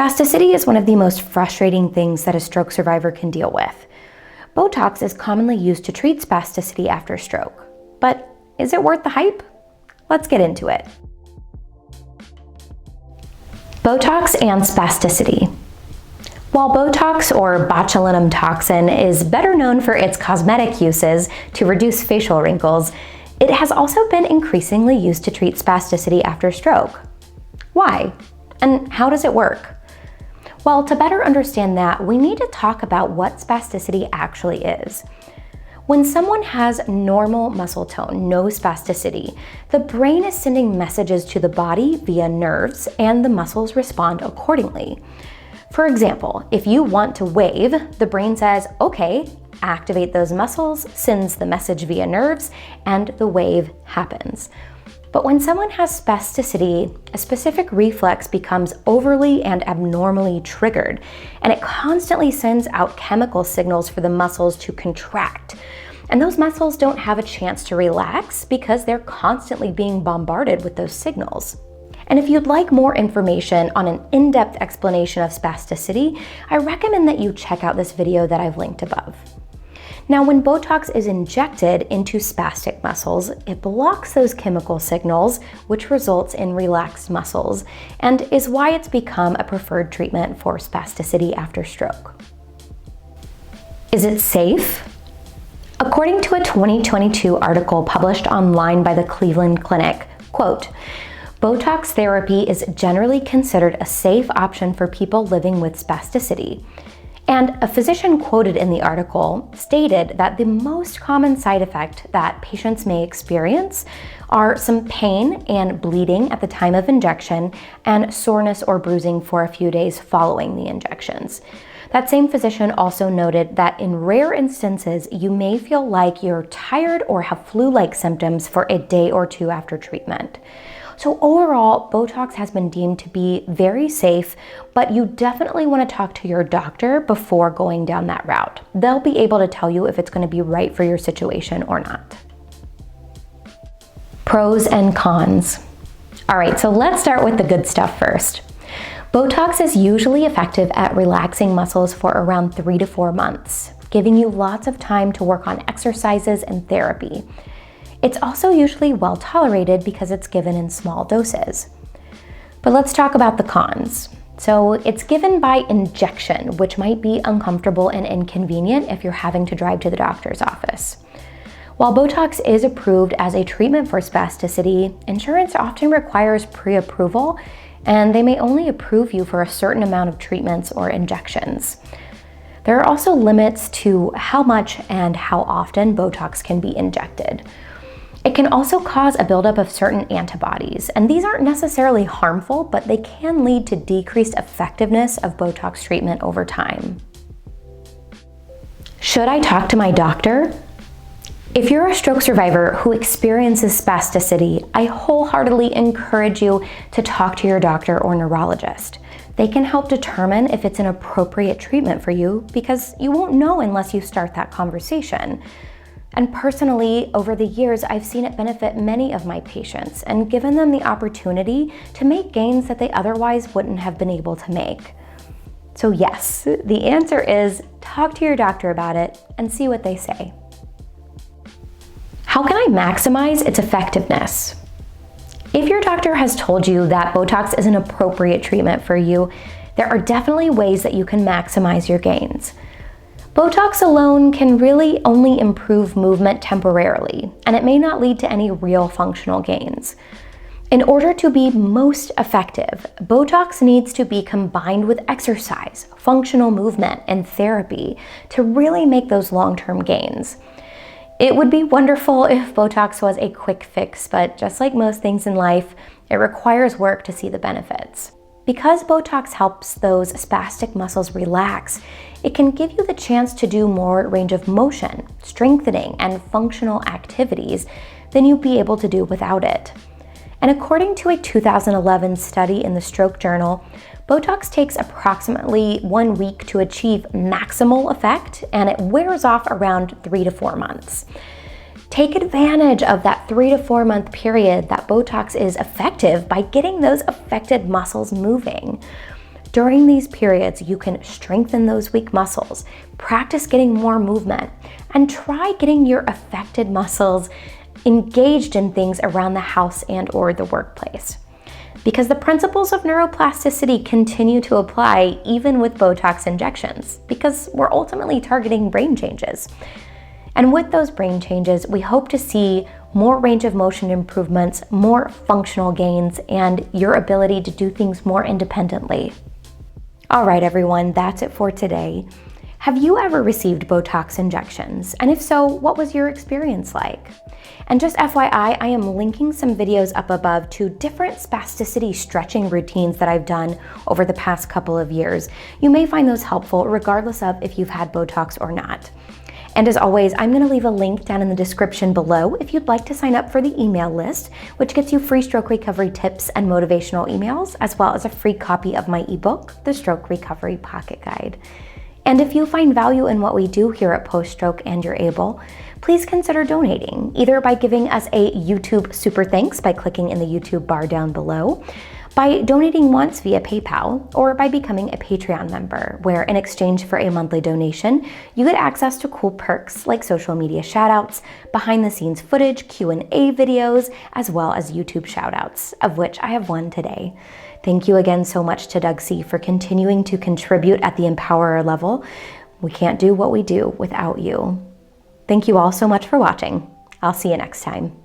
Spasticity is one of the most frustrating things that a stroke survivor can deal with. Botox is commonly used to treat spasticity after stroke. But is it worth the hype? Let's get into it. Botox and spasticity. While Botox, or botulinum toxin, is better known for its cosmetic uses to reduce facial wrinkles, it has also been increasingly used to treat spasticity after stroke. Why? And how does it work? Well, to better understand that, we need to talk about what spasticity actually is. When someone has normal muscle tone, no spasticity, the brain is sending messages to the body via nerves, and the muscles respond accordingly. For example, if you want to wave, the brain says, okay, activate those muscles, sends the message via nerves, and the wave happens. But when someone has spasticity, a specific reflex becomes overly and abnormally triggered, and it constantly sends out chemical signals for the muscles to contract. And those muscles don't have a chance to relax because they're constantly being bombarded with those signals. And if you'd like more information on an in-depth explanation of spasticity, I recommend that you check out this video that I've linked above. Now, when Botox is injected into spastic muscles, it blocks those chemical signals, which results in relaxed muscles, and is why it's become a preferred treatment for spasticity after stroke. Is it safe? According to a 2022 article published online by the Cleveland Clinic, quote, Botox therapy is generally considered a safe option for people living with spasticity. And a physician quoted in the article stated that the most common side effect that patients may experience are some pain and bleeding at the time of injection and soreness or bruising for a few days following the injections. That same physician also noted that in rare instances, you may feel like you're tired or have flu-like symptoms for a day or two after treatment. So overall, Botox has been deemed to be very safe, but you definitely want to talk to your doctor before going down that route. They'll be able to tell you if it's going to be right for your situation or not. Pros and cons. All right, so let's start with the good stuff first. Botox is usually effective at relaxing muscles for around 3 to 4 months, giving you lots of time to work on exercises and therapy. It's also usually well tolerated because it's given in small doses. But let's talk about the cons. So it's given by injection, which might be uncomfortable and inconvenient if you're having to drive to the doctor's office. While Botox is approved as a treatment for spasticity, insurance often requires pre-approval, and they may only approve you for a certain amount of treatments or injections. There are also limits to how much and how often Botox can be injected. It can also cause a buildup of certain antibodies, and these aren't necessarily harmful, but they can lead to decreased effectiveness of Botox treatment over time. Should I talk to my doctor? If you're a stroke survivor who experiences spasticity, I wholeheartedly encourage you to talk to your doctor or neurologist. They can help determine if it's an appropriate treatment for you because you won't know unless you start that conversation. And personally, over the years, I've seen it benefit many of my patients and given them the opportunity to make gains that they otherwise wouldn't have been able to make. So yes, the answer is talk to your doctor about it and see what they say. How can I maximize its effectiveness? If your doctor has told you that Botox is an appropriate treatment for you, there are definitely ways that you can maximize your gains. Botox alone can really only improve movement temporarily, and it may not lead to any real functional gains. In order to be most effective, Botox needs to be combined with exercise, functional movement, and therapy to really make those long-term gains. It would be wonderful if Botox was a quick fix, but just like most things in life, it requires work to see the benefits. Because Botox helps those spastic muscles relax, it can give you the chance to do more range of motion, strengthening, and functional activities than you'd be able to do without it. And according to a 2011 study in the Stroke Journal, Botox takes approximately 1 week to achieve maximal effect, and it wears off around 3 to 4 months. Take advantage of that 3 to 4 month period that Botox is effective by getting those affected muscles moving. During these periods, you can strengthen those weak muscles, practice getting more movement, and try getting your affected muscles engaged in things around the house and or the workplace. Because the principles of neuroplasticity continue to apply even with Botox injections, because we're ultimately targeting brain changes. And with those brain changes, we hope to see more range of motion improvements, more functional gains, and your ability to do things more independently. All right, everyone, that's it for today. Have you ever received Botox injections? And if so, what was your experience like? And just FYI, I am linking some videos up above to different spasticity stretching routines that I've done over the past couple of years. You may find those helpful regardless of if you've had Botox or not. And as always, I'm gonna leave a link down in the description below if you'd like to sign up for the email list, which gets you free stroke recovery tips and motivational emails, as well as a free copy of my ebook, The Stroke Recovery Pocket Guide. And if you find value in what we do here at Post Stroke and you're able, please consider donating, either by giving us a YouTube super thanks by clicking in the YouTube bar down below, by donating once via PayPal, or by becoming a Patreon member, where in exchange for a monthly donation, you get access to cool perks like social media shoutouts, behind the scenes footage, Q&A videos, as well as YouTube shoutouts, of which I have one today. Thank you again so much to Doug C. for continuing to contribute at the Empowerer level. We can't do what we do without you. Thank you all so much for watching. I'll see you next time.